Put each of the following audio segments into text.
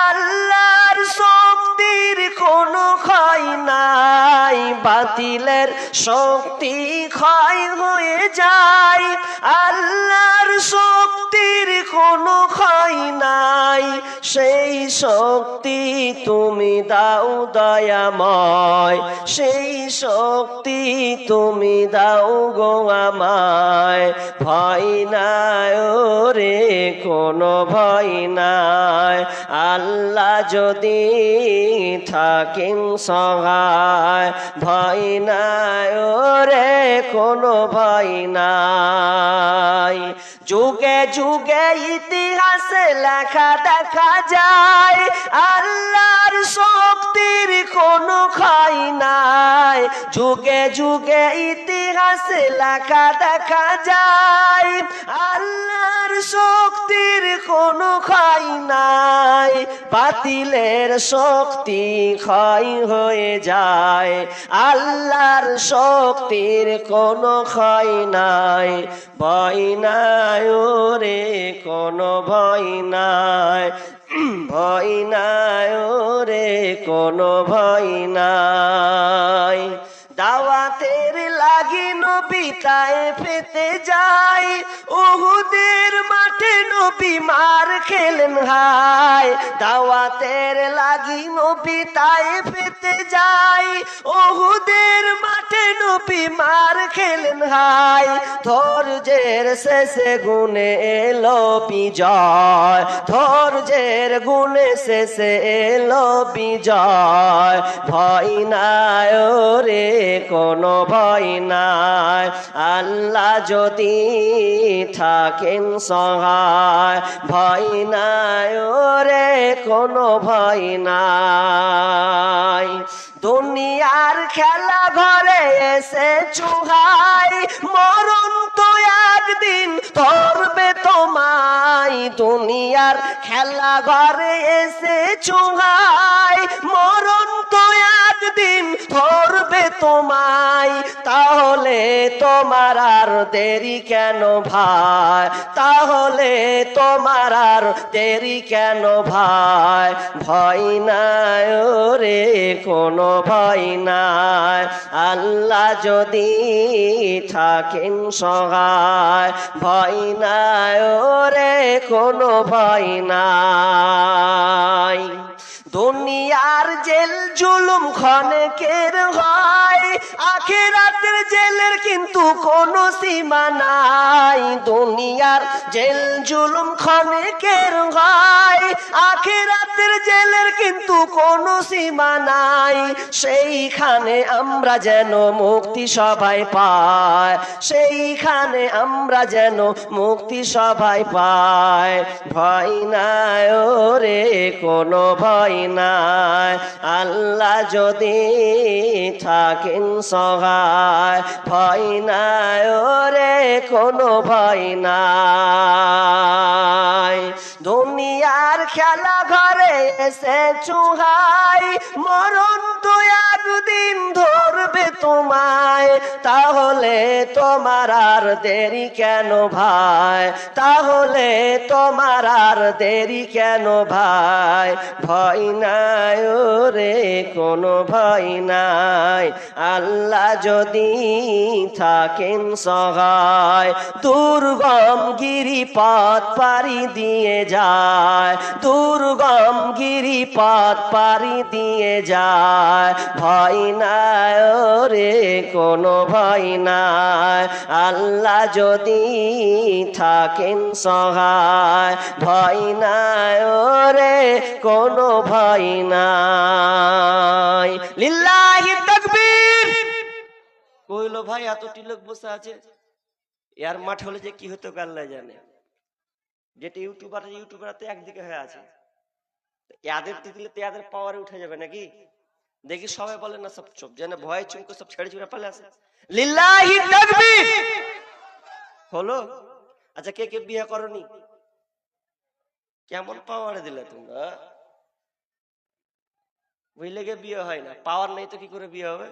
আল্লাহর শক্তির কোনো ক্ষয় নাই, বাতিলের শক্তি ক্ষয় হয়ে যায়। আল্লাহর শক্তির কোনো ক্ষয় নাই, সেই শক্তি তুমি দাও দয়াময়, সেই শক্তি তুমি দাও গো আমায়। ভয় নাই ওরে কোনো ভয় নাই, আল্লাহ যদি থাকেন সহায়। ভয় নাই ওরে কোনো ভয় নাই। যুগে যুগে ইতিহাসে লেখা দেখা যায়, আল্লাহর শক্তির কোনো ক্ষয় নাই। যুগে যুগে ইতিহাসে লেখা দেখা যায়, আল্লাহর শক্তির কোনো ক্ষয় নাই। বাতিলের শক্তি ক্ষয় হয়ে যায়, আল্লাহর শক্তির কোনো ক্ষয় নাই। ভয় নাই ওরে কোনো ভয় নাই, ভয় নাই ওরে কোনো ভয় নাই। দাওয়াতের লাগি নবী তায়েফেতে যায়, উহুদের মাঠে নবী মার খেলেন হায়। দাওয়াতের লাগি নবী তায়েফেতে যায়, উহুদের মাঠে নবী মার খেলেন হায়। ধৈর্যের শেষে গুণে এলো বিজয়, ধৈর্যের গুণে শেষে এলো বিজয়। ভয় নাই ওরে কোনো ভয় নাই, আল্লাহ যদি থাকেন সহায়। ভয় নাই ওরে কোনো ভয় নাই। দুনিয়ার খেলা ঘরে এসে চুহাই, মরণ তো একদিন ধরবে তোমায়। দুনিয়ার খেলা ঘরে এসে চুহাই, মরণ তো একদিন ধরবে তোমায়। তাহলে তোমার আর দেরি কেন ভাই, তাহলে তোমার আর দেরি কেন ভাই। ভয় নাই ওরে কোনো ভয় নাই, আল্লাহ যদি থাকেন সহায়। ভয় নাই ওরে কোনো ভয় নাই। দুনিয়ার জেল জুলুম ক্ষণেকের হয়, আখিরাতের জেলের কিন্তু কোনো সীমা নাই। দুনিয়ার জেল জুলুম ক্ষণেকের হয়, আখিরাতের জেলের কিন্তু কোনো সীমা নাই। সেইখানে আমরা যেন মুক্তি সবাই পাই, সেইখানে আমরা যেন মুক্তি সবাই পাই। ভয় নাই ওরে কোনো ভয় নাই, আল্লাহ যদি থাকেন সহায়। ভয় নাই ওরে কোনো ভয় নাই। দুনিয়ার খেলা ঘরে এসে চুহাই, মরণ তো একদিন ধরবে তোমায়। তাহলে তোমার আর দেরি কেন ভাই, তাহলে তোমার আর দেরি কেন ভাই। ভয় নাই ওরে কোনো ভয় নাই, আল্লাহ যদি থাকেন সহায়। দুর্গম গিরিপথ পাড়ি দিয়ে যায়, দুর্গম গিরিপথ পাড়ি দিয়ে যায়। ভয় নাই ওরে কোনো ভয় নাই, আল্লাহ যদি থাকেন সহায়। ভয় নাই ওরে কোনো ভয় নাই। লিল্লাহি তাকবীর। কইলো ভাই এতটি লোক বসে আছে, এর মাঠ হলে যে কি হতো আল্লাহ জানে। যেটা ইউটিউবার তো একদিকে হয়ে আছে, এদের দিলে তো এদের পাওয়ারে উঠে যাবে নাকি। দেখি সবাই বলে না সব চুপ, যেন ভয় চুমকে সব ছেড়ে ছুড়ে পালে আসে। লিল্লাহি তাকবীর হলো। আচ্ছা কে কে বিয়ে করনি? কেমন পাওয়ারে দিলে তোমরা? বুঝলে গে বিয়ে হয় না, পাওয়ার নেই তো কি করে বিয়ে হবে?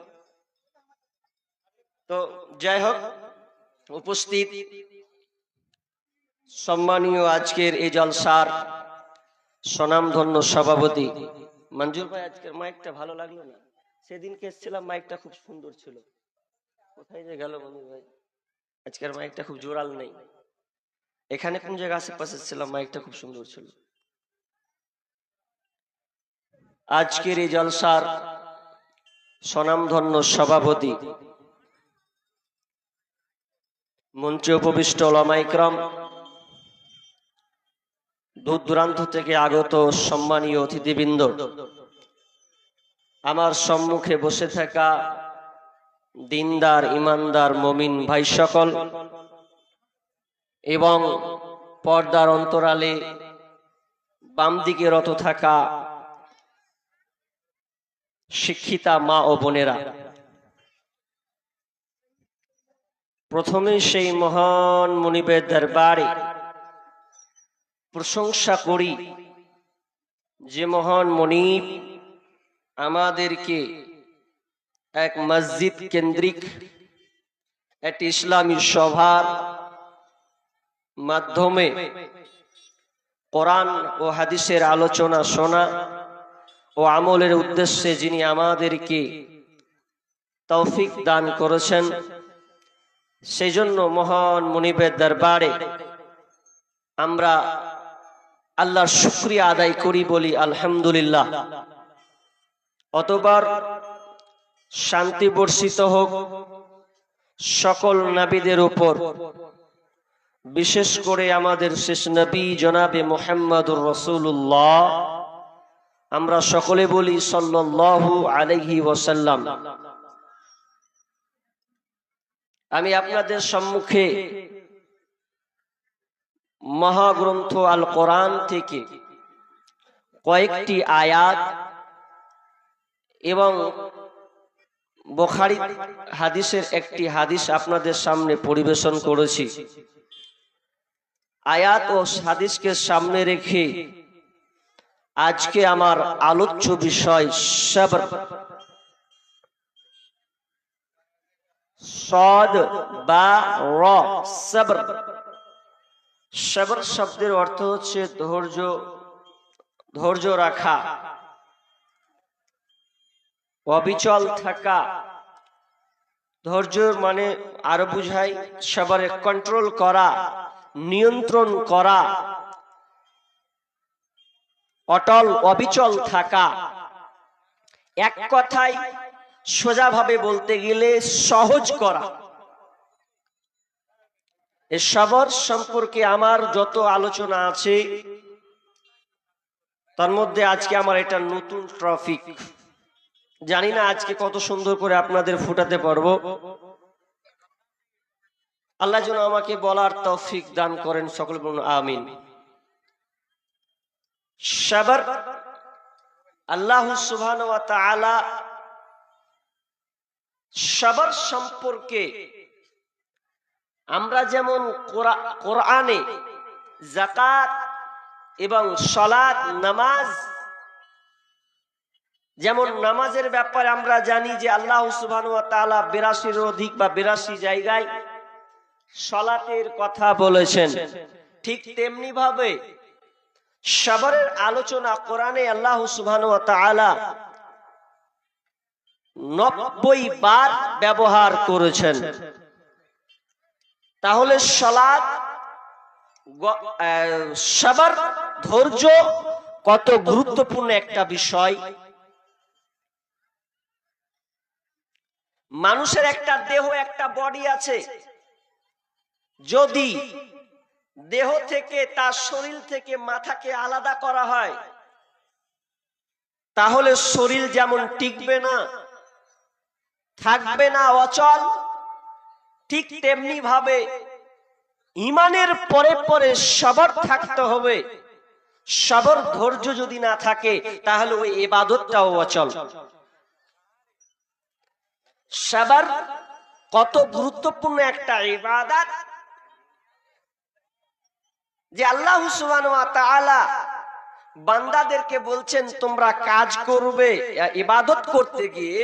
তো যাই হোক, উপস্থিত সম্মানীয় আজকের এই জলসার স্বনামধন্য সভাপতি মঞ্জুর ভাই, আজকের মাইকটা ভালো লাগলো না। সেদিনকে এসেছিলাম, মাইকটা খুব সুন্দর ছিল, কোথায় যে গেল মঞ্জুর ভাই? আজকের মাইকটা খুব জোরাল নেই। এখানে কোন জায়গা আশেপাশে ছিলাম, মাইকটা খুব সুন্দর ছিল। আজকের এই জলসার স্বনামধন্য সভাপতি, মঞ্চে উপবিষ্ট ওলামা ইকরাম, দূর দূরান্ত থেকে আগত সম্মানীয় অতিথিবৃন্দ, আমার সম্মুখে বসে থাকা দিনদার ইমানদার মুমিন ভাই সকল, এবং পর্দার অন্তরালে বাম দিকে রত থাকা শিক্ষিতা মা ও বোনেরা, প্রথমে সেই মহান মুনিবের দরবারে প্রশংসা করি যে মহান মুনিব আমাদেরকে এক মসজিদ কেন্দ্রিক একটি ইসলামী সভার মাধ্যমে কোরআন ও হাদিসের আলোচনা শোনা ও আমলের উদ্দেশ্যে যিনি আমাদেরকে তৌফিক দান করেছেন, সেই জন্য মহান মুনিবের দরবারে আমরা আল্লাহর শুকরিয়া আদায় করি, বলি আলহামদুলিল্লাহ। অতঃপর শান্তি বর্ষিত হোক সকল নবীদের উপর, বিশেষ করে আমাদের শেষ নবী জনাবে মুহাম্মদুর রাসূলুল্লাহ, আমরা সকলে বলি সাল্লাল্লাহু আলাইহি ওয়াসাল্লাম। আমি আপনাদের সম্মুখে মহাগ্রন্থ আল কোরআন থেকে কয়েকটি আয়াত এবং বুখারী হাদিসের একটি হাদিস আপনাদের সামনে পরিবেশন করেছি। আয়াত ও হাদিসকে সামনে রেখে আজকে আমার আলোচ্য বিষয় সবর, সদ বা র, সবর। সবর শব্দের অর্থ হচ্ছে ধৈর্য, ধৈর্য রাখা, অবিচল থাকা। ধৈর্য মানে আরো বুঝায় সবরে কন্ট্রোল করা, নিয়ন্ত্রণ করা, অটল অবিচল থাকা। এক কথায় সোজাভাবে বলতে গেলে সহজ করা। এই সবর সম্পর্কে আমার যত আলোচনা আছে তার মধ্যে আজকে আমার এটা নতুন টপিক। জানি না আজকে কত সুন্দর করে আপনাদের ফুটাতে পারবো। আল্লাহ যেন আমাকে বলার তৌফিক দান করেন, সকল বলুন আমিন। সবর, আল্লাহ সুবহানাহু ওয়া তাআলা সবর সম্পর্কে আমরা যেমন কোরআনে যাকাত এবং সালাত, নামাজ, যেমন নামাজের ব্যাপারে আমরা জানি যে আল্লাহ সুবহানাহু ওয়া তাআলা 82 অধিক বা 82 জায়গায় সালাতের কথা বলেছেন, ঠিক তেমনি ভাবে সবরের আলোচনা কোরআনে আল্লাহ সুবহানাহু ওয়া তাআলা 90 বার ব্যবহার করেছেন। তাহলে সালাত, সবর, ধৈর্য কত গুরুত্বপূর্ণ একটা বিষয়। মানুষের একটা দেহ, একটা বডি আছে। যদি দেহ থেকে, তার শরীর থেকে মাথাকে আলাদা করা হয় তাহলে শরীর যেমন টিকবে না, থাকবে না অচল, ঠিক তেমনি ভাবে ঈমানের পরে পরে সবর থাকতে হবে। সবর, ধৈর্য যদি না থাকে তাহলে ওই ইবাদতটাও অচল। সবর কত গুরুত্বপূর্ণ একটা ইবাদত যে আল্লাহ সুবহানাহু ওয়া তাআলা বান্দাদেরকে বলছেন তোমরা কাজ করবে, ইবাদত করতে গিয়ে,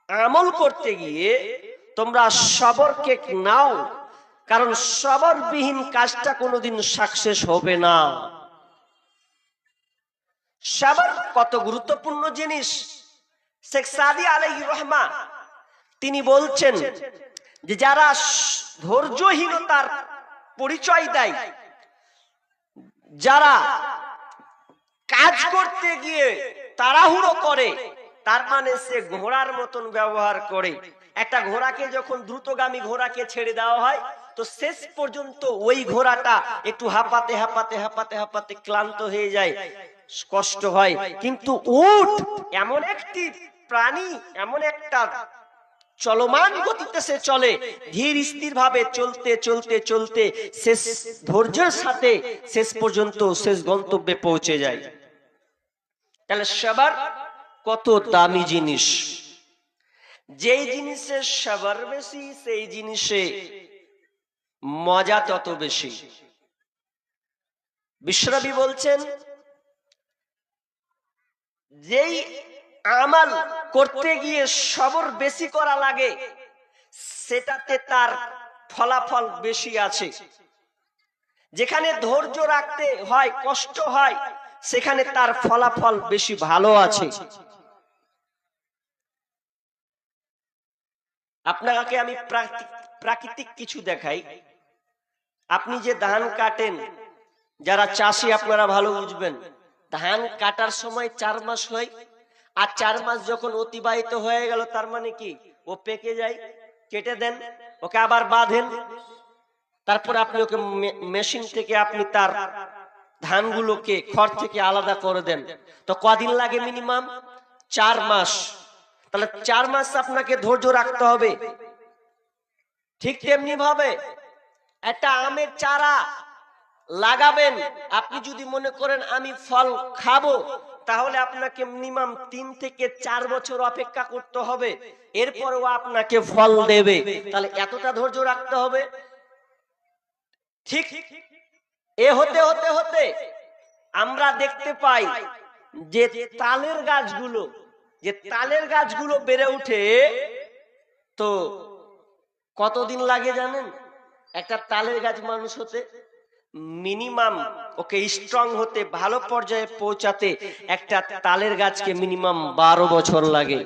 আমল করতে গিয়ে তোমরা সবরকে নাও, কারণ সবরবিহীন কাজটা কোনোদিন সাকসেস হবে না। সবর কত গুরুত্বপূর্ণ জিনিস। শেখ সাদি আলাইহির রহমা তিনি বলছেন যে যারা ধৈর্যহীনতার পরিচয় দেয়, যারা কাজ করতে গিয়ে তাড়াহুড়ো করে, তার মানে সে ঘোড়ার মতন ব্যবহার করে। একটা ঘোড়াকে যখন দ্রুতগামী ঘোড়াকে ছেড়ে দেওয়া হয় তো শেষ পর্যন্ত ওই ঘোড়াটা একটু হাঁপাতে হাঁপাতে হাঁপাতে হাঁপাতে ক্লান্ত হয়ে যায়, কষ্ট হয়। কিন্তু উট এমন একটি প্রাণী, এমন একটা চলমান গতিতে সে চলে, ধীর স্থির ভাবে চলতে চলতে চলতে শেষ ধৈর্যের সাথে শেষ পর্যন্ত শেষ গন্তব্যে পৌঁছে যায়। তাহলে সবর কত দামি জিনিস। যেই জিনিসে সবর বেশি সেই জিনিসে মজা তত বেশি। বিশ্বনবী বলছেন যেই আমাল করতে গিয়ে সবর বেশি করা লাগে সেটাতে তার ফলাফল বেশি আছে। যেখানে ধৈর্য রাখতে হয়, কষ্ট হয়, সেখানে তার ফলাফল বেশি ভালো আছে। আপনাকে আমি প্রাকৃতিক কিছু দেখাই। আপনি যে ধান কাটেন, যারা চাষি আপনারা ভালো বুঝবেন, ধান কাটার সময় 4 মাস হয়, আর 4 মাস যখন অতিবাহিত হয়ে গেল তার মানে কি ও পেকে যায়, কেটে দেন, ওকে আবার বাঁধেন, তারপর আপনি ওকে মেশিন থেকে আপনি তার ধানগুলোকে খড় থেকে আলাদা করে দেন। তো কদিন লাগে? মিনিমাম 4 মাস। তাহলে 4 মাস আপনাকে ধৈর্য রাখতে হবে। ঠিক তেমনি ভাবে একটা আমের চারা লাগাবেন, আপনি যদি মনে করেন আমি ফল খাবো, তাহলে আপনাকে মিনিমাম 3 থেকে 4 বছর অপেক্ষা করতে হবে, এরপরও আপনাকে ফল দেবে। তাহলে এতটা ধৈর্য রাখতে হবে। ঠিক এ হতে হতে হতে আমরা দেখতে পাই যে তালের গাছগুলো বেড়ে উঠে, তো কতদিন লাগে জানেন একটা তালের গাছ মানুষ হতে? মিনিমাম ওকে স্ট্রং হতে, ভালো পর্যায়ে পৌঁছাতে একটা তালের গাছকে মিনিমাম 12 বছর লাগে।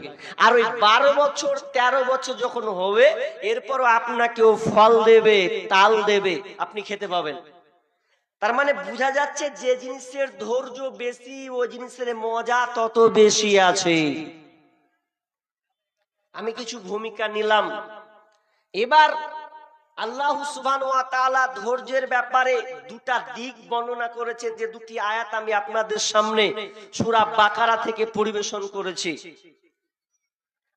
আর ওই 12 বছর 13 বছর যখন হবে, এরপরও আপনাকেও ফল দেবে, তাল দেবে, আপনি খেতে পাবেন। তার মানে বোঝা যাচ্ছে যে জিনিসের ধৈর্য বেশি ও জিনিসের মজা তত বেশি আছে। আমি কিছু ভূমিকা নিলাম। এবার আল্লাহ সুবহানাহু ওয়া তাআলা ধৈর্যের ব্যাপারে দুটা দিক বর্ণনা করেছেন, যে দুটি আয়াত আমি আপনাদের সামনে সূরা বাকারা থেকে পরিবেশন করেছি।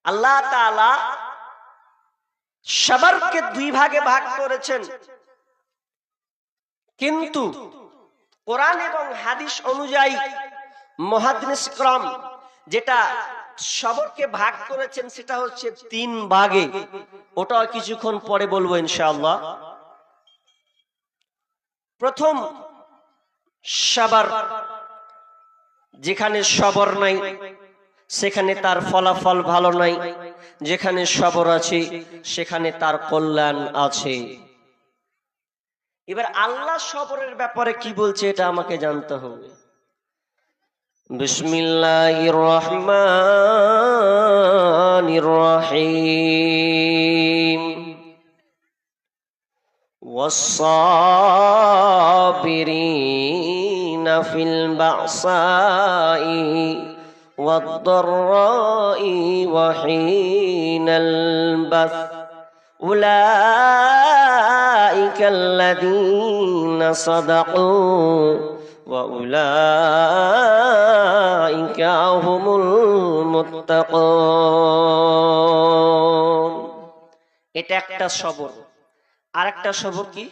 আল্লাহ তাআলা সবরকে 2 ভাগে ভাগ করেছেন, কিন্তু কোরআন এবং হাদিস অনুযায়ী মুহাদ্দিস کرام যেটা সবরকে ভাগ করেছেন সেটা হচ্ছে 3 ভাগে। ওটা কিছুক্ষণ পরে বলবো ইনশাআল্লাহ। প্রথম সবর, যেখানে সবর নাই সেখানে তার ফলাফল ভালো নাই, যেখানে সবর আছে সেখানে তার কল্যাণ আছে। এবার আল্লাহ সবরের ব্যাপারে কি বলছে এটা আমাকে জানতে হবে। বিসমিল্লাহির রহমানির রহিম। ওয়াস-সাবিরিনা ফিল বাসাই ওয়াদ-দাররাই ওয়া হিনাল বাস উলাইকাল্লাযীনা সাদাকু ওয়া উলাইকা হুমুল মুত্তাকুন। এটা একটা সবর। আরেকটা সবর কি?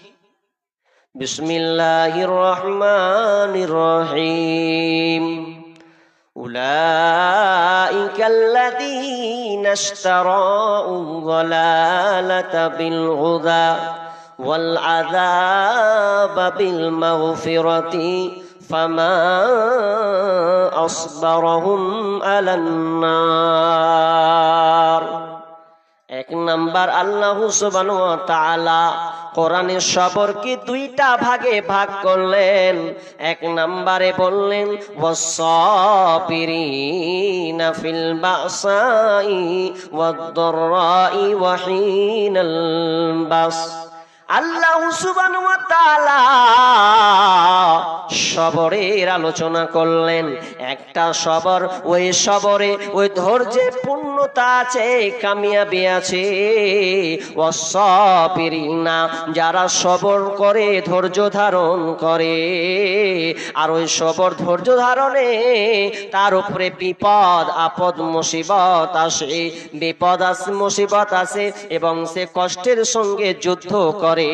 বিসমিল্লাহির রহমানির রহিম। উলাইকাল্লাযীনা ইশতারাউল যালালাতা বিল হুদা ওয়াল আযাবা বিল মাগফিরাতি ফামা আসবারহুম আলান নার। এক নাম্বার আল্লাহ সুবহানাহু ওয়া তাআলা কোরআনের সবরকে দুইটা ভাগে ভাগ করলেন। এক নাম্বারে বললেন ওয়াস-সাবিরিনা ফিল বাসাই ওয়াদ-দাররাই ওয়া হিনাল বাস। আল্লাহ সুবহানাহু ওয়া তাআলা সবরের আলোচনা করলেন। একটা সবর, ওই সবরে ওই ধৈর্যের পূর্ণতা আছে, কামিয়াবি আছে। ওয়াস-সাবিরিনা, যারা সবর করে, ধৈর্য ধারণ করে। আর ওই সবর ধৈর্য ধারণে তার উপরে বিপদ আপদ মুসিবত আসে, বিপদ আসে, মুসিবত আসে এবং সে কষ্টের সঙ্গে যুদ্ধ করে।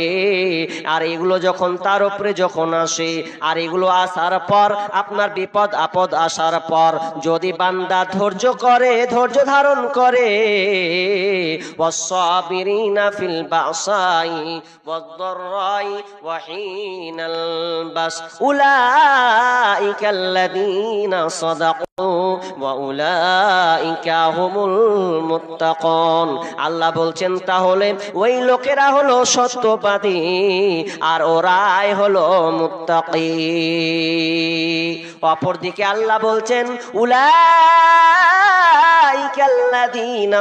আর এগুলো যখন তার উপরে যখন আসে, আর এগুলো আসার পর, আপনার বিপদ আপদ আসার পর যদি বান্দা ধৈর্য করে, ধৈর্য ধারণ করে, ওয়াস-সাবিরিনা ফিল বাসাই ওয়াদ-দাররাই ওয়া হিনাল বাস উলাইকাল্লাযীনা সাদাকু ওয়া উলাইকা হুমুল মুত্তাকুন। আল্লাহ বলছেন তাহলে ওই লোকেরা হলো সত্যবাদী আর ওরাই হলো মুত্তাকি। অপরদিকে আল্লাহ বলছেন উলাইকাল্লাযীনা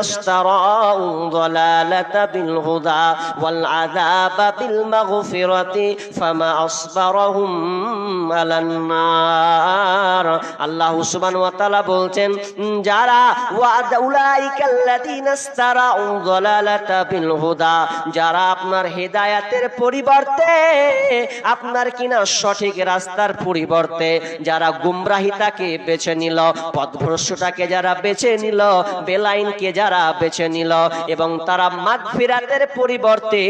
ইশতারাউ যালালাতা বিল হুদা ওয়াল আযাবা বিল মাগফিরাতি ফামা আসবারহুম আলান নার। আল্লাহ সুবহানাহু ওয়া তাআলা বলছেন যারা উলাইকাল্লাযীনা ইশতারাউ যালালাতা বিল হুদা, যারা আপনার হেদায়েতের পরিবর্তে, আপনার কিনা সঠিক রাস্তার পরিবর্তে যারা গুমরাহিতাকে বেছে নিল, পথভ্রষ্টতাকে যারা বেছে নিল, বেলাইনকে যারা বেছে নিল এবং তারা মাগফিরাতের পরিবর্তে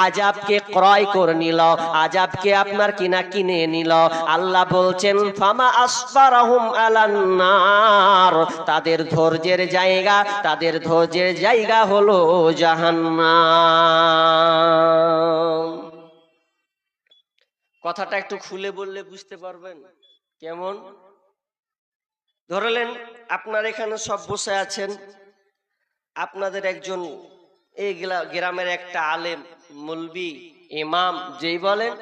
আযাবকে ক্রয় করে নিল, আযাবকে আপনার কিনা কিনে নিল, আল্লাহ বলছেন ফামা আসফারাহুম আলান নার, তাদের ধৈর্যের জায়গা, তাদের ধৈর্যের জায়গা হলো জাহান্নাম। কথাটা একটু খুলে বললে বুঝতে পারবেন কেমন। ধরলেন আপনার এখানে সব বসে আছেন, আপনাদের একজন এই গ্রামের একটা আলেম, মুলবি, ইমাম যেই বলেন,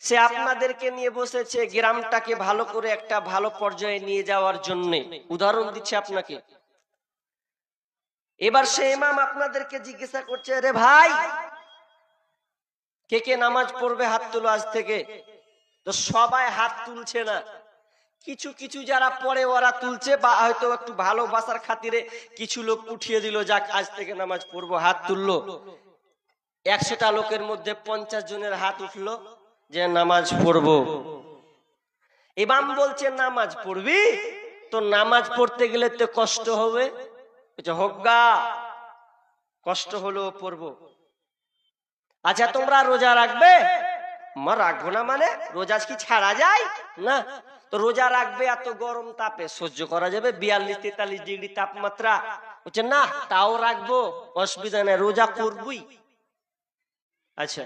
সে আপনাদেরকে নিয়ে বসেছে গ্রামটাকে ভালো করে একটা ভালো পর্যায়ে নিয়ে যাওয়ার জন্য। উদাহরণ দিচ্ছে আপনাকে। এবার সে ইমাম আপনাদেরকে জিজ্ঞাসা করছে, রে ভাই কে কে নামাজ পড়বে হাত তুলো আজ থেকে। তো সবাই হাত তুলছে না, কিছু কিছু যারা পড়ে ওরা তুলছে, বা হয়তো একটু ভালোবাসার খাতিরে কিছু লোক উঠিয়ে দিল, যাক আজ থেকে নামাজ পড়বো, হাত তুললো। 100টা লোকের মধ্যে 50 জনের হাত উঠলো যে নামাজ পড়বো। ইমাম বলছে নামাজ পড়বি, তো নামাজ পড়তে গেলে তো কষ্ট হবে, হোক গা, কষ্ট হলেও পড়বো। আচ্ছা তোমরা রোজা রাখবে? মা রাখবো না মানে, রোজা কি ছাড়া যায় না? তো রোজা রাখবে, এত গরম তাপে সহ্য করা যাবে? 42-43 ডিগ্রি তাপমাত্রা। বলছে না তাও রাখবো, অসুবিধা নেই, রোজা করবই। আচ্ছা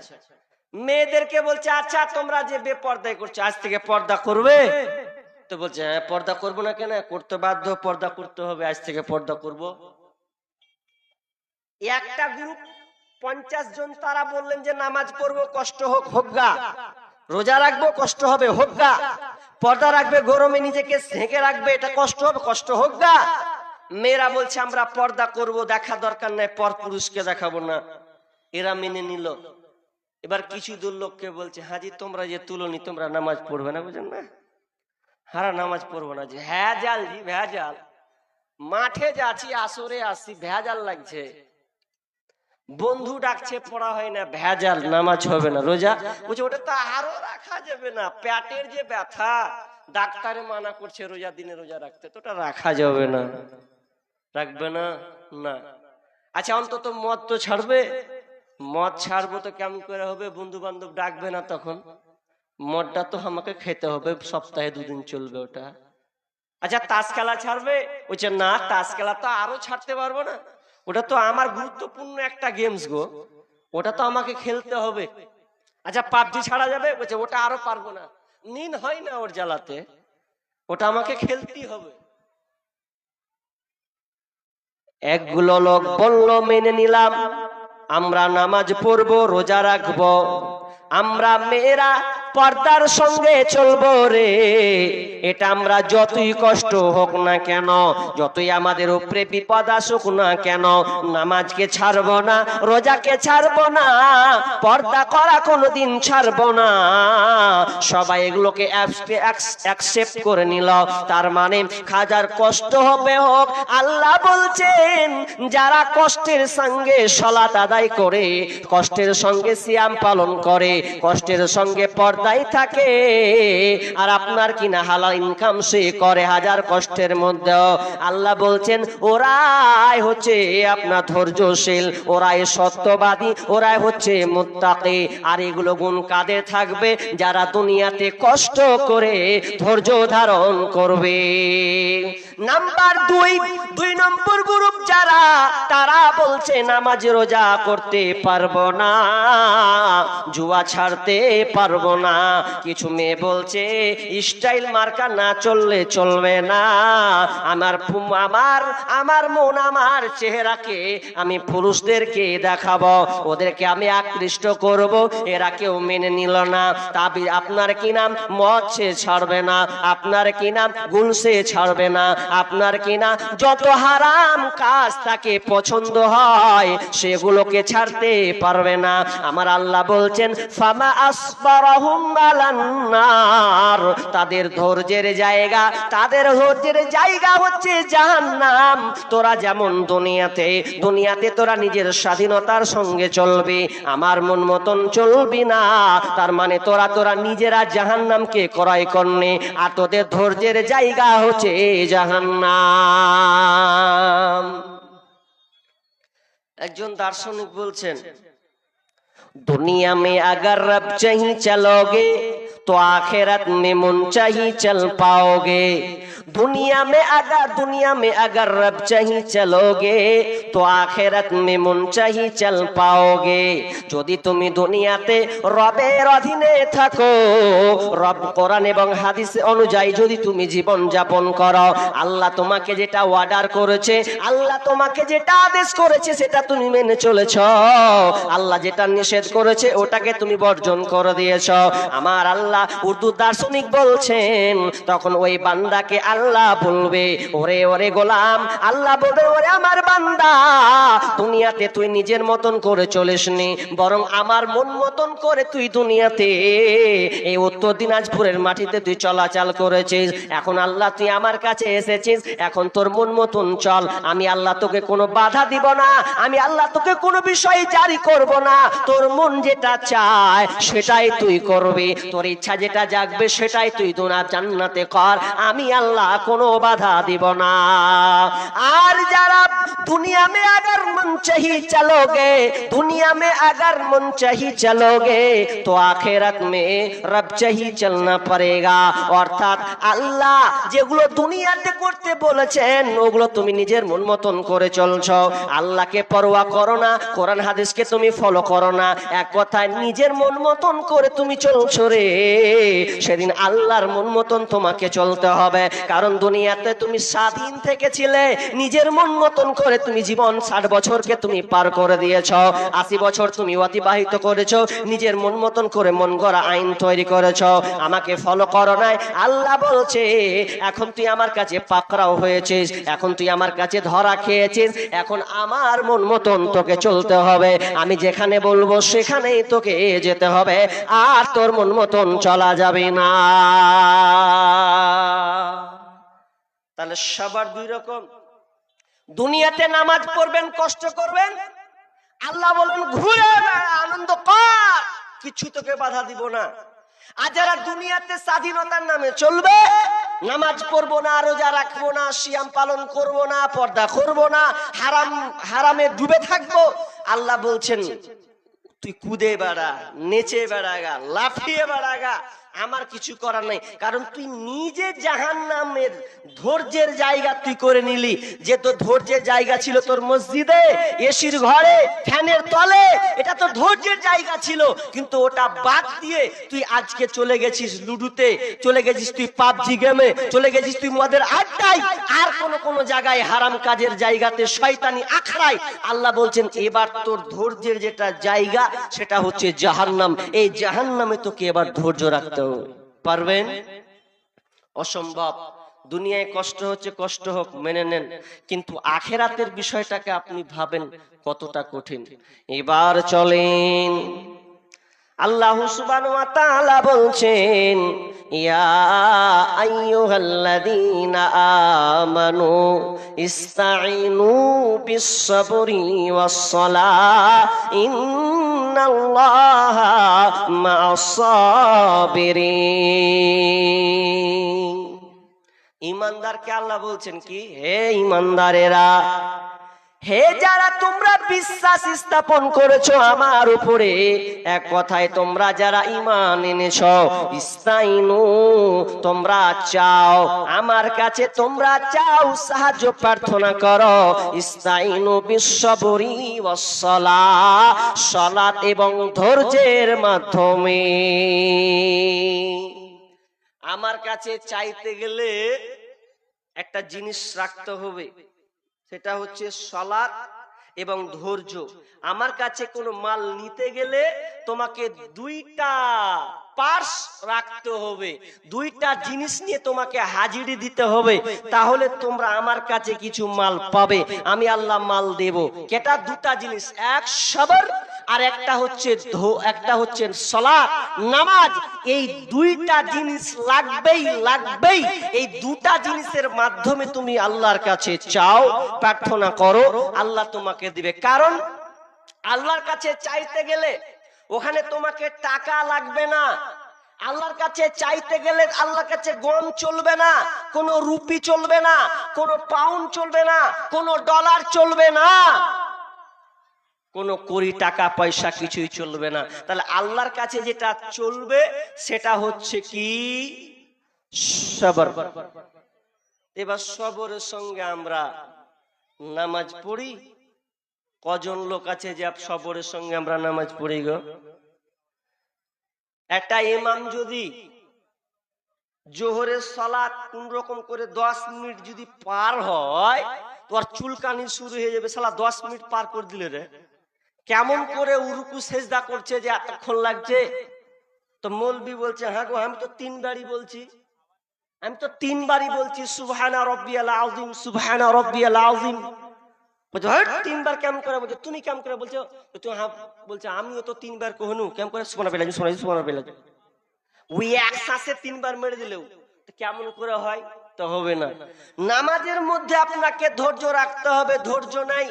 মেয়েদেরকে বলছে আচ্ছা তোমরা যে বেপর্দায় করছো আজ থেকে পর্দা করবে? তো বলছে হ্যাঁ পর্দা করবো না কেন, করতে বাধ্য, পর্দা করতে হবে, আজ থেকে পর্দা করব। একটা গ্রুপ 50 জন তারা বললেন যে নামাজ পড়বো, কষ্ট হোক হোক গা, রোজা রাখবো কষ্ট হবে হোক গা, পর্দা রাখবে গরমে নিজেকে ঢেকে রাখবে, এটা কষ্ট হবে কষ্ট হোক গা। মেয়েরা বলছে আমরা পর্দা করব, দেখা দরকার নাই, পর পুরুষকে দেখাবো না। এরা মেনে নিল। এবার কিছু দূর লোককে বলছে হাজি তোমরা যে তুলনি, তোমরা নামাজ পড়বে না? বুঝেন না, হারা নামাজ পড়বো না। যে ভেজাল জি ভেজাল, মাঠে যাচ্ছি আসরে আসছি ভেজাল লাগছে, বন্ধু ডাকছে পড়া হয় না, ভেজাল, নামাজ হবে না। রোজা বলছে ওটা তো আরো রাখা যাবে না, পেটের যে ব্যথা, ডাক্তারে মানা করছে রোজা দিনে রোজা রাখতে, তো ওটা রাখা যাবে না। রাখবে না? না। আচ্ছা অন্তত মদ তো ছাড়বে? মদ ছাড়বো তো কেমন করে হবে, বন্ধু বান্ধব ডাকবে না তখন, মদটা তো আমাকে খেতে হবে, সপ্তাহে 2 দিন চলবে ওটা। আচ্ছা তাস খেলা ছাড়বে? বলছে না তাস খেলা তো আরো ছাড়তে পারবো না, ওটা তো আমার গুরুত্বপূর্ণ একটা গেমস গো, ওটা তো আমাকে খেলতে হবে। আচ্ছা পাবজি ছাড়া যাবে? বলছে ওটা আরো পারবো না, নিন হয় না ওর জ্বালাতে, ওটা আমাকে খেলতেই হবে। একগুলো লোক বলল মেনে নিলাম, আমরা নামাজ পড়বো, রোজা রাখবো, আমরা মেয়েরা পর্দার সঙ্গে চলবো রে। এটা আমরা যতই কষ্ট হোক না কেন, যতই আমাদের উপরে বিপদ আসুক না কেন, নামাজকে ছাড়বো না, রোজাকে ছাড়বো না, পর্দা করা কোনোদিন ছাড়বো না। সবাই এগুলোকে অ্যাকসেপ্ট করে নিল। তার মানে হাজার কষ্ট হবে হোক, আল্লাহ বলছেন যারা কষ্টের সঙ্গে সালাত আদায় করে, কষ্টের সঙ্গে সিয়াম পালন করে, কষ্টের সঙ্গে পর্দায় থাকে, আর আপনার কিনা হালাল ইনকাম সে করে হাজার কষ্টের মধ্যেও, আল্লাহ বলছেন ওরাই হচ্ছে আপনার ধৈর্যশীল, ওরাই সত্যবাদী, ওরাই হচ্ছে মুত্তাকি। আর এগুলো গুণ কাদের থাকবে? যারা দুনিয়াতে কষ্ট করে ধৈর্য ধারণ করবে। নাম্বার দুই নম্বর গ্রুপ যারা, তারা বলছে নামাজ রোজা করতে পারবো না, জুয়া ছাড়তে পারবো না। কিছু মেয়ে বলছে স্টাইল মার্কা না চললে চলবে না, আমার মন আমার চেহারাকে আমি পুরুষদেরকে দেখাবো, ওদেরকে আমি আকৃষ্ট করব। এরা কেউ মেনে নিল না। তবে আপনার কি নাম মদ সে ছাড়বে না, আপনার কি নাম গুণ সে ছাড়বে না, আপনার কি না যত হারাম কাজ তাকে পছন্দ হয় সেগুলোকে ছাড়তে পারবে না। আমার আল্লাহ বলছেন ফামা আসবারাহুম আলান নার, তাদের ধৈর্যের জায়গা হচ্ছে জাহান্নাম। তোরা যেমন দুনিয়াতে তোরা নিজের স্বাধীনতার সঙ্গে চলবি, আমার মন মতন চলবি না, তার মানে তোরা নিজেরা জাহান্নামকে ক্রয় করনি, আর তোদের ধৈর্যের জায়গা হচ্ছে জাহান্নাম। একজন দার্শনিক বলছেন दुनिया में अगर रब चाही चलोगे तो आखिरत में मुनचाही चल पाओगे। दुनिया में अगर रब चाही चलोगे तो आखिरत में मुनचाही चल पाओगे। যদি তুমি দুনিয়াতে রবের অধীনে থাকো, রব কোরআন এবং হাদিস অনুযায়ী যদি তুমি জীবন যাপন করো, আল্লাহ তোমাকে যেটা অর্ডার করেছে, আল্লাহ তোমাকে যেটা আদেশ করেছে সেটা তুমি মেনে চলেছো, আল্লাহ যেটা নিষেধ করেছে ওটাকে তুমি বর্জন করে দিয়েছো। আমার আল্লাহ, উর্দু দার্শনিক বলছেন, তখন ওই বান্দাকে আল্লাহ বলবে ওরে গোলাম, আল্লাহ বলবে ওরে আমার বান্দা, দুনিয়াতে তুই নিজের মতন করে চলিসনি, বরং আমার মন মতন করে তুই দুনিয়াতে এই উত্তর দিনাজপুরের মাটিতে তুই চলাচল করেছিস। এখন আল্লাহ তুই আমার কাছে এসেছিস, এখন তোর মন মতন চল। আমি আল্লাহ তোকে কোনো বাধা দিব না, আমি আল্লাহ তোকে কোনো বিষয় জারি করব না। তোর মন যেটা চায় সেটাই তুই করবি, তোর ইচ্ছা যেটা জাগবে সেটাই তুই জান্নাতে কর, আমি আল্লাহ কোনো বাধা দিব না। আর যারা दुनिया में अगर मन चाही चलोगे, दुनिया में अगर मन चाही चलोगे तो आखिरत में रब चाही चलना पड़ेगा। অর্থাৎ আল্লাহ যেগুলো দুনিয়াতে করতে বলেছেন ওগুলো তুমি নিজের মন মতন করে চলছো, আল্লাহকে পরোয়া করো না, কোরআন হাদিসকে তুমি ফলো করো না, এক কথায় নিজের মন মতন করে তুমি চলছো রে, সেদিন আল্লাহর মন মতন তোমাকে চলতে হবে। কারণ দুনিয়াতে তুমি স্বাধীন থেকেছিলে, নিজের মন মতন করে তুমি জীবন 60 বছরকে তুমি পার করে দিয়েছো, 80 বছর তুমি অতিবাহিত করেছো, নিজের মন মতন করে মন গড়া আইন তৈরি করেছো, আমাকে ফলো করো নাই। আল্লাহ বলছে এখন তুই আমার কাছে পাকড়াও হয়েছিস, এখন তুই আমার কাছে ধরা খেয়েছিস, এখন আমার মন মতন তোকে চলতে হবে, আমি যেখানে বলবো সেখানেই তোকে যেতে হবে, আর তোর মন মতন চলা যাবে না। তাহলে সবার দুই রকম, দুনিয়াতে নামাজ পড়বেন, কষ্ট করবেন, আল্লাহ বলবেন ঘুরে আনন্দ কর, কিছু তোকে বাধা দিব না। আর যারা দুনিয়াতে স্বাধীনতার নামে চলবে, নামাজ পড়বো না, রোজা রাখবো না, সিয়াম পালন করবো না, পর্দা করবো না, হারামে ডুবে থাকবো, আল্লাহ বলছেন তুই কুদে বেড়া, নেচে বেড়াগা, লাফিয়ে বেড়াগা, আমার কিছু করার নাই, কারণ তুই নিজে জাহান্নামের ধৈর্যের জায়গা তুই করে নিলি। যে তোর ধৈর্যের জায়গা ছিল তোর মসজিদে, এসির ঘরে, ফ্যানের তলে, এটা তো ধৈর্যের জায়গা ছিল, কিন্তু ওটা বাদ দিয়ে তুই আজকে চলে গেছিস লুডুতে, চলে গেছিস তুই পাবজি গেমে, চলে গেছিস তুই মদের আড্ডায়, আর কোন জায়গায় হারাম কাজের জায়গাতে, শয়তানি আখড়ায়। আল্লাহ বলছেন এবার তোর ধৈর্যের যেটা জায়গা সেটা হচ্ছে জাহান্নাম। এই জাহান্নামে তোকে এবার ধৈর্য রাখতে হবে। পারবেন? অসম্ভব। দুনিয়ায় কষ্ট হচ্ছে, কষ্ট হোক, মেনে নেন, কিন্তু আখেরাতের বিষয়টাকে আপনি ভাবেন কতটা কঠিন। এবার চলেন, আল্লাহ সুবহানাহু ওয়া তাআলা বলছেন, ইয়া আইয়ুহাল্লাযীনা আমানু ইসতাঈনু বিস-সাবরি ওয়াস-সালাহ ইন্নাল্লাহা মা'আস-সাবিরিন। ঈমানদারকে আল্লাহ বলছেন কি, হে ঈমানদারেরা, হে যারা তোমরা বিশ্বাস স্থাপন করেছো আমার উপরে, এক কথায় তোমরা যারা ঈমান এনেছো, ইস্তাইনু তোমরা চাও আমার কাছে, তোমরা চাও সাহায্য প্রার্থনা করো, ইস্তাইনু বিস-সাবরি ওয়াস-সালাহ, সালাত এবং ধৈর্যের মাধ্যমে। আমার কাছে চাইতে গেলে একটা জিনিস রাখতে হবে, সেটা হচ্ছে সালাত এবং ধৈর্য। আমার কাছে কোনো মাল নিতে গেলে তোমাকে দুইটা পার্স রাখতে হবে, দুইটা জিনিস নিয়ে তোমাকে হাজিরি দিতে হবে, তাহলে তোমরা আমার কাছে কিছু মাল পাবে, আমি আল্লাহ মাল দেব। কেটা? দুটা জিনিস, এক সবর আর একটা হচ্ছে সালাত, নামাজ। এই দুইটা জিনিস লাগবেই। এই দুটা জিনিসের মাধ্যমে তুমি আল্লাহর কাছে চাও, প্রার্থনা করো, আল্লাহ তোমাকে দিবে। কারণ আল্লাহর কাছে চাইতে গেলে ওখানে তোমাকে টাকা লাগবে না। আল্লাহর কাছে চাইতে গেলে আল্লাহর কাছে গম চলবে না, কোনো রুপি চলবে না, কোনো পাউন্ড চলবে না, কোনো ডলার চলবে না, কোনো কোটি টাকা পয়সা কিছুই চলবে না। তাহলে আল্লাহর কাছে যেটা চলবে সেটা হচ্ছে কি? সবর। এবার সবরের সঙ্গে আমরা নামাজ পড়ি। কজন লোক আছে যে সবরের সঙ্গে আমরা নামাজ পড়ি গো? একটা ইমাম যদি জোহরের সালাত কোন রকম করে 10 মিনিট যদি পার হয়, তোর চুলকানি শুরু হয়ে যাবে। শালা 10 মিনিট পার করে দিলে রে, কেমন করে উরুকু সেজদা করছে যে এতক্ষণ লাগছে। তো মৌলবি বলছে, হ্যাঁ গো আমি তো 3 বারই বলছি সুবহানা রাব্বিয়াল আযীম, সুবহানা রাব্বিয়াল আযীম। বলছে হট 3 বার কেমন করে বলছে? তুমি কেমন করে বলছো? তো হ্যাঁ বলছে আমিও তো 3 বার কহনু, কেমন করে সুবহানা রাব্বিয়াল। ওই এক শ্বাসে 3 বার মেরে দিলেও কেমন করে হয়? তো হবে না। নামাজের মধ্যে আপনাকে ধৈর্য রাখতে হবে, ধৈর্য নাই।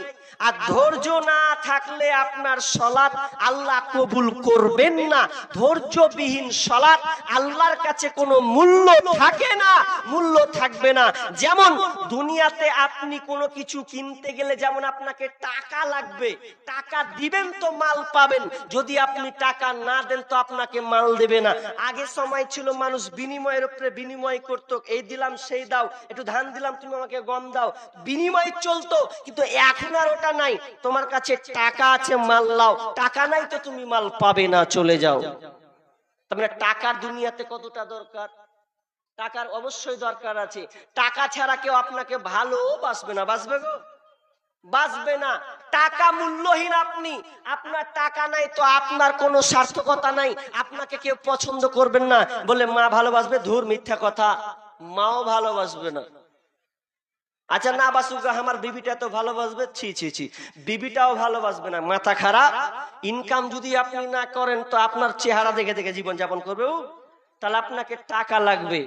আর ধৈর্য না থাকলে আপনার সালাত আল্লাহ কবুল করবেন না। ধৈর্যবিহীন সালাত আল্লাহর কাছে কোনো মূল্য থাকে না, মূল্য থাকবে না। যেমন দুনিয়াতে আপনি কোনো কিছু কিনতে গেলে যেমন আপনাকে টাকা লাগবে, টাকা দিবেন তো মাল পাবেন, যদি আপনি টাকা না দেন তো আপনাকে মাল দেবে না। আগে সময় ছিল মানুষ বিনিময়ের উপরে বিনিময় করত, এই দিলাম সেই দাও, একটু ধান দিলাম তুমি আমাকে গম দাও, বিনিময় চলতো। কিন্তু এখন আর ওটা নাই, তোমার কাছে টাকা আছে মাল লাও, টাকা নাই তো তুমি মাল পাবে না, চলে যাও। তারপরে টাকার দুনিয়াতে কতটা দরকার? টাকার অবশ্যই দরকার আছে। টাকা ছাড়া কেউ আপনাকে ভালোবাসবে না, বাসবে গো? বাসবে না। টাকা মূল্যহীন। আপনার টাকা নাই তো আপনার কোনো সার্থকতা নাই, আপনাকে কেউ পছন্দ করবেন না। বলে মা ভালোবাসবে, ধুর মিথ্যা কথা, মাও ভালোবাসবে না। আচ্ছা না বাসুক, আমার বিবিটা তো ভালোবাসবে, ছি, বিবিটাও ভালোবাসবে না, মাথা খারাপ। ইনকাম যদি আপনি না করেন তো আপনার চেহারা দেখে জীবন যাপন করবে, তাহলে আপনাকে টাকা লাগবে।